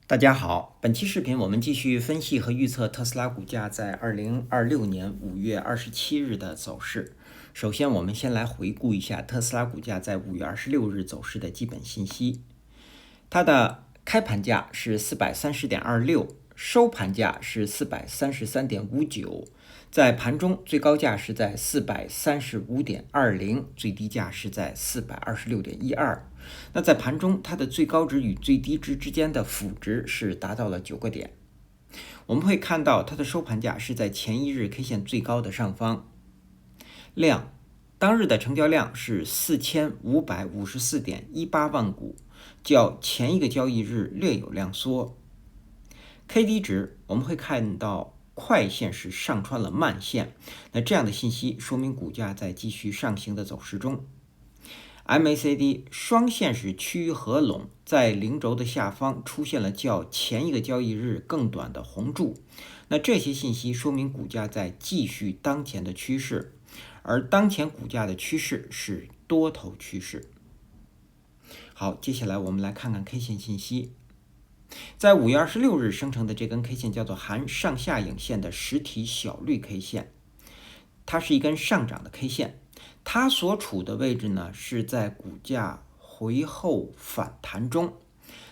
大家好，本期视频我们继续分析和预测特斯拉股价在2026年5月27日的走势。首先，我们先来回顾一下特斯拉股价在5月26日走势的基本信息。它的开盘价是430.26，收盘价是433.59，在盘中最高价是在435.20，最低价是在426.12。那在盘中，它的最高值与最低值之间的负值是达到了9个点。我们会看到它的收盘价是在前一日 K 线最高的上方。量，当日的成交量是4554.18万股，较前一个交易日略有量缩。KD 值，我们会看到快线是上穿了慢线，那这样的信息说明股价在继续上行的走势中。MACD 双线是趋于合拢，在零轴的下方出现了较前一个交易日更短的红柱，那这些信息说明股价在继续当前的趋势，而当前股价的趋势是多头趋势。好，接下来我们来看看 K 线信息。在5月26日生成的这根 K 线叫做含上下影线的实体小绿 K 线，它是一根上涨的 K 线。它所处的位置呢，是在股价回后反弹中。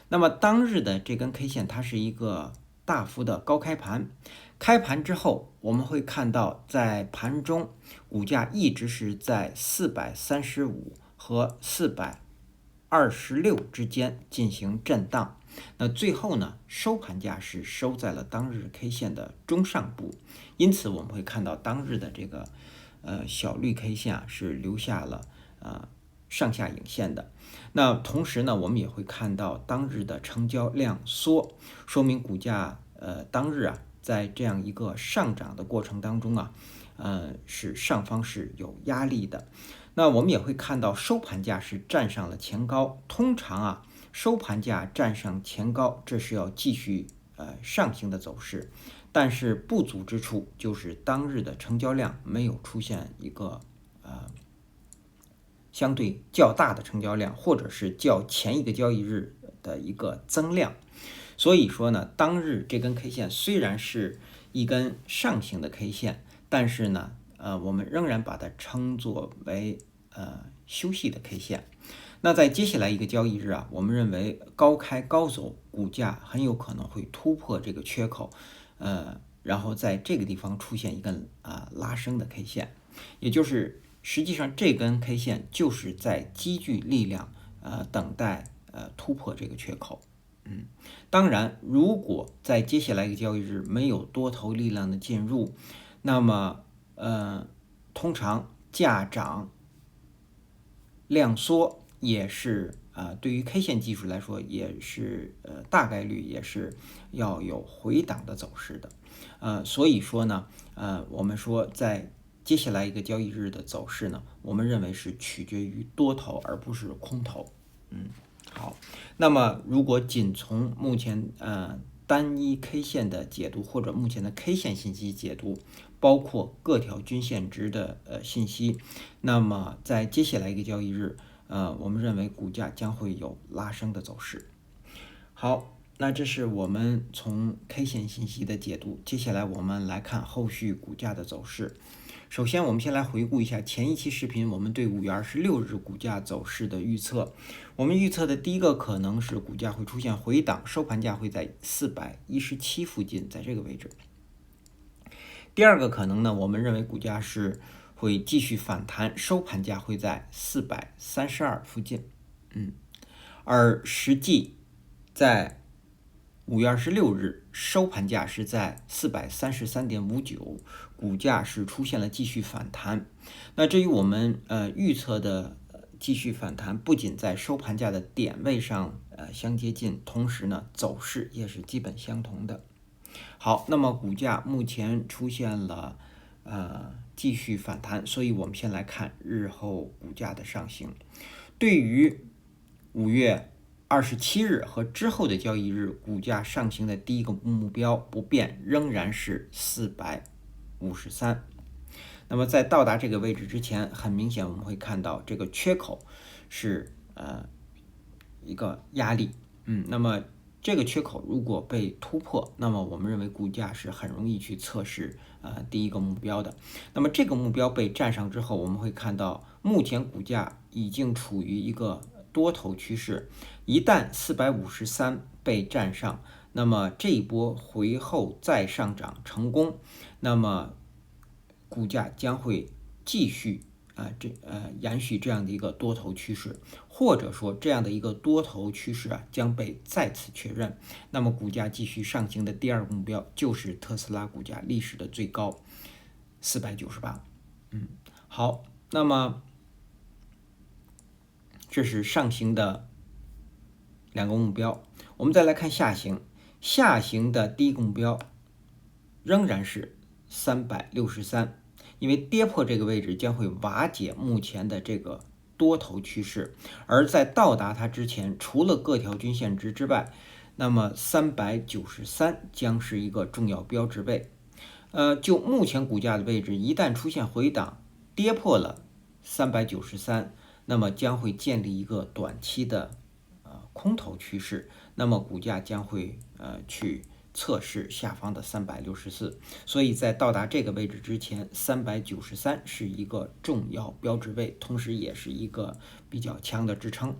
那么当日的这根 K 线，它是一个大幅的高开盘。开盘之后，我们会看到在盘中股价一直是在435和426之间进行震荡。那最后呢，收盘价是收在了当日 K 线的中上部。因此我们会看到当日的这个小绿 K 线啊，是留下了上下影线的。那同时呢，我们也会看到当日的成交量缩，说明股价当日啊，在这样一个上涨的过程当中啊，是上方是有压力的。那我们也会看到收盘价是站上了前高，通常啊，收盘价站上前高，这是要继续上行的走势。但是不足之处就是当日的成交量没有出现一个相对较大的成交量，或者是较前一个交易日的一个增量。所以说呢，当日这根 K 线虽然是一根上行的 K 线，但是呢，我们仍然把它称作为休息的 K 线。那在接下来一个交易日啊，我们认为高开高走，股价很有可能会突破这个缺口。然后在这个地方出现一根拉升的 K 线，也就是实际上这根 K 线就是在积聚力量，等待突破这个缺口。当然，如果在接下来一个交易日没有多头力量的进入，那么通常价涨量缩也是对于 K 线技术来说，也是大概率也是要有回档的走势的。所以说呢，我们说在接下来一个交易日的走势呢，我们认为是取决于多头而不是空头。好，那么如果仅从目前单一 K 线的解读，或者目前的 K 线信息解读，包括各条均线值的信息，那么在接下来一个交易日，我们认为股价将会有拉升的走势。好，那这是我们从 K 线信息的解读。接下来我们来看后续股价的走势。首先，我们先来回顾一下前一期视频我们对5月26日股价走势的预测。我们预测的第一个可能是股价会出现回档，收盘价会在417附近，在这个位置。第二个可能呢，我们认为股价是会继续反弹，收盘价会在432附近。而实际在5月26日收盘价是在433.59，股价是出现了继续反弹。那至于我们预测的继续反弹，不仅在收盘价的点位上相接近，同时呢走势也是基本相同的。好，那么股价目前出现了继续反弹，所以我们先来看日后股价的上行。对于5月27日和之后的交易日，股价上行的第一个目标不变，仍然是453。那么在到达这个位置之前，很明显我们会看到这个缺口是一个压力。那么这个缺口如果被突破，那么我们认为股价是很容易去测试第一个目标的。那么这个目标被站上之后，我们会看到目前股价已经处于一个多头趋势，一旦453被站上，那么这一波回后再上涨成功，那么股价将会继续延续这样的一个多头趋势，或者说这样的一个多头趋势将被再次确认，那么股价继续上行的第二个目标就是特斯拉股价历史的最高498。好，那么这是上行的两个目标，我们再来看下行，下行的第一个目标仍然是363。因为跌破这个位置将会瓦解目前的这个多头趋势，而在到达它之前，除了各条均线值之外，那么393将是一个重要标志位。就目前股价的位置，一旦出现回档，跌破了393，那么将会建立一个短期的空头趋势，那么股价将会去测试下方的364，所以在到达这个位置之前，393是一个重要标志位，同时也是一个比较强的支撑。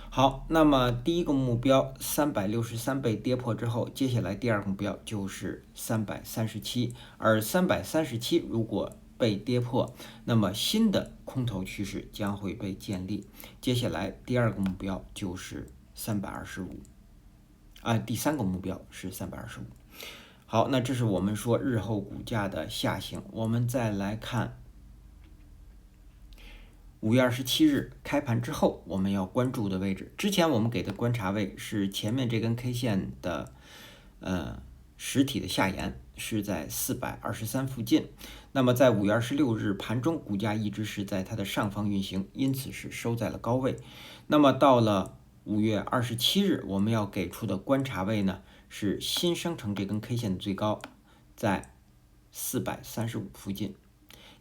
好，那么第一个目标363被跌破之后，接下来第二个目标就是337，而337如果被跌破，那么新的空头趋势将会被建立。接下来第二个目标就是325。第三个目标是325。好，那这是我们说日后股价的下行。我们再来看5月27日开盘之后我们要关注的位置。之前我们给的观察位是前面这根 K 线的实体的下沿是在423附近。那么在5月26日盘中，股价一直是在它的上方运行，因此是收在了高位。那么到了5月27日，我们要给出的观察位呢，是新生成这根 K 线的最高在435附近，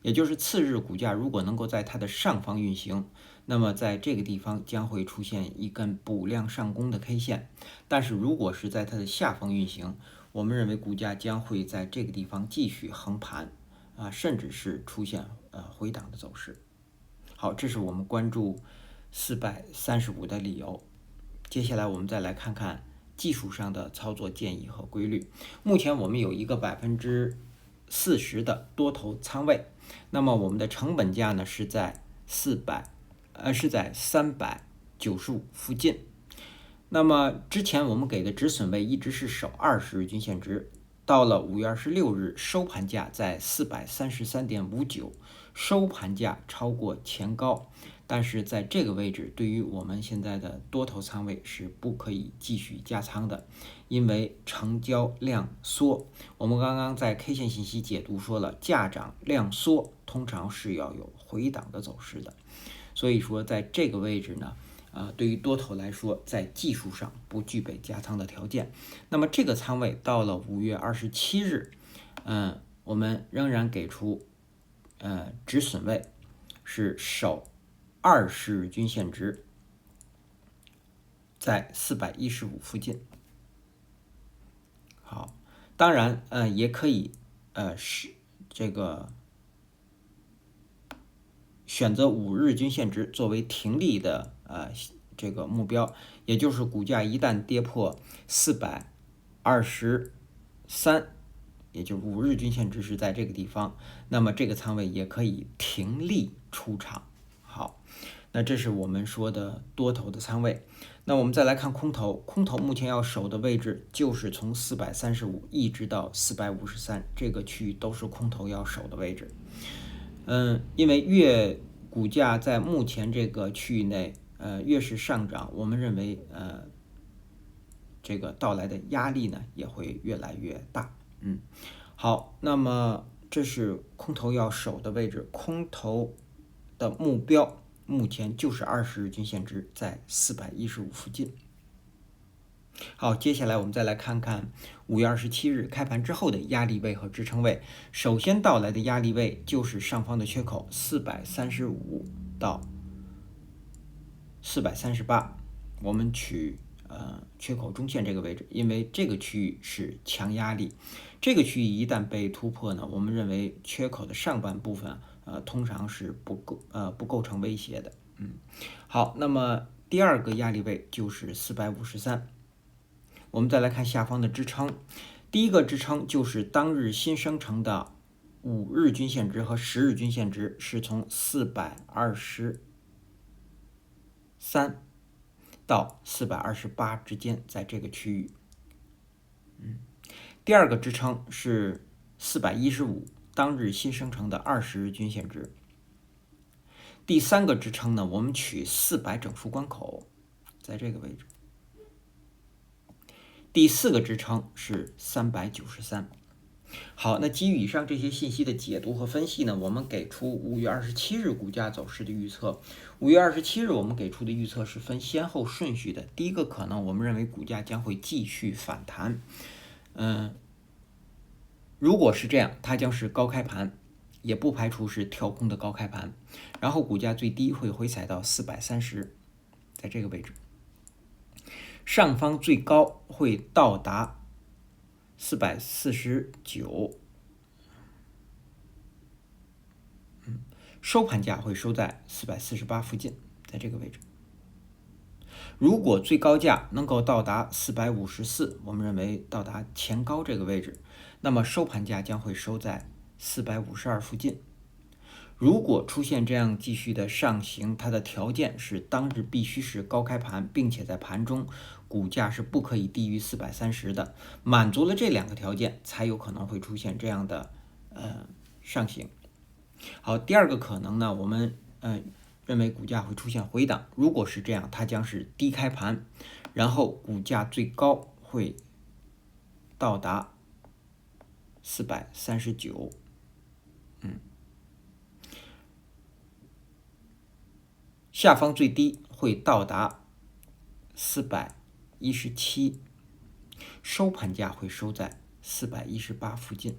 也就是次日股价如果能够在它的上方运行，那么在这个地方将会出现一根补量上攻的 K 线。但是如果是在它的下方运行，我们认为股价将会在这个地方继续横盘甚至是出现回档的走势。好，这是我们关注435的理由。接下来我们再来看看技术上的操作建议和规律。目前我们有一个40%的多头仓位，那么我们的成本价呢是在395附近。那么之前我们给的止损位一直是守20日均线值，到了5月26日收盘价在433.59，收盘价超过前高，但是在这个位置对于我们现在的多头仓位是不可以继续加仓的，因为成交量缩。我们刚刚在 K 线信息解读说了，价涨量缩通常是要有回档的走势的，所以说在这个位置呢对于多头来说，在技术上不具备加仓的条件。那么这个仓位到了5月27日，我们仍然给出止损位是守20日均线值在415附近。好，当然也可以选择5日均线值作为停利的这个目标，也就是股价一旦跌破423，也就是5日均线值是在这个地方，那么这个仓位也可以停利出场。好，那这是我们说的多头的仓位。那我们再来看空头，空头目前要守的位置就是从435一直到453，这个区域都是空头要守的位置。因为股价在目前这个区域内越是上涨，我们认为这个到来的压力呢也会越来越大。好，那么这是空头要守的位置，空头的目标目前就是20日均线值在415附近。好，接下来我们再来看看5月27日开盘之后的压力位和支撑位。首先到来的压力位就是上方的缺口435到438，我们取缺口中线这个位置，因为这个区域是强压力，这个区域一旦被突破呢，我们认为缺口的上半部分通常是不构成威胁的。好，那么第二个压力位就是453。我们再来看下方的支撑，第一个支撑就是当日新生成的5日均线值和10日均线值是从423到428之间，在这个区域。第二个支撑是415，当日新生成的20日均线值。第三个支撑呢，我们取400整数关口，在这个位置。第四个支撑是393。好，那基于以上这些信息的解读和分析呢，我们给出5月27日股价走势的预测。5月27日我们给出的预测是分先后顺序的。第一个可能，我们认为股价将会继续反弹。如果是这样，它将是高开盘，也不排除是跳空的高开盘，然后股价最低会回踩到430，在这个位置。上方最高会到达449，收盘价会收在448附近，在这个位置。如果最高价能够到达454，我们认为到达前高这个位置，那么收盘价将会收在452附近。如果出现这样继续的上行，它的条件是当日必须是高开盘，并且在盘中股价是不可以低于430的，满足了这两个条件，才有可能会出现这样的上行。好，第二个可能呢，我们认为股价会出现回档，如果是这样，它将是低开盘，然后股价最高会到达439。下方最低会到达417，收盘价会收在418附近，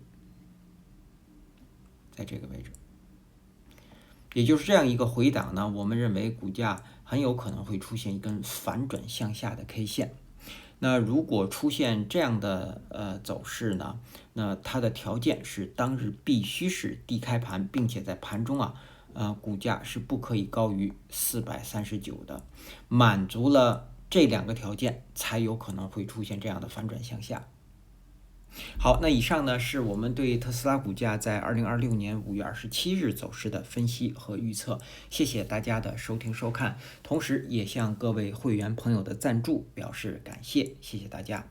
在这个位置。也就是这样一个回档呢，我们认为股价很有可能会出现一根反转向下的 K 线。那如果出现这样的走势呢，那它的条件是当日必须是低开盘，并且在盘中股价是不可以高于439的，满足了这两个条件，才有可能会出现这样的反转向下。好，那以上呢是我们对特斯拉股价在2026年5月27日走势的分析和预测。谢谢大家的收听收看，同时也向各位会员朋友的赞助表示感谢，谢谢大家。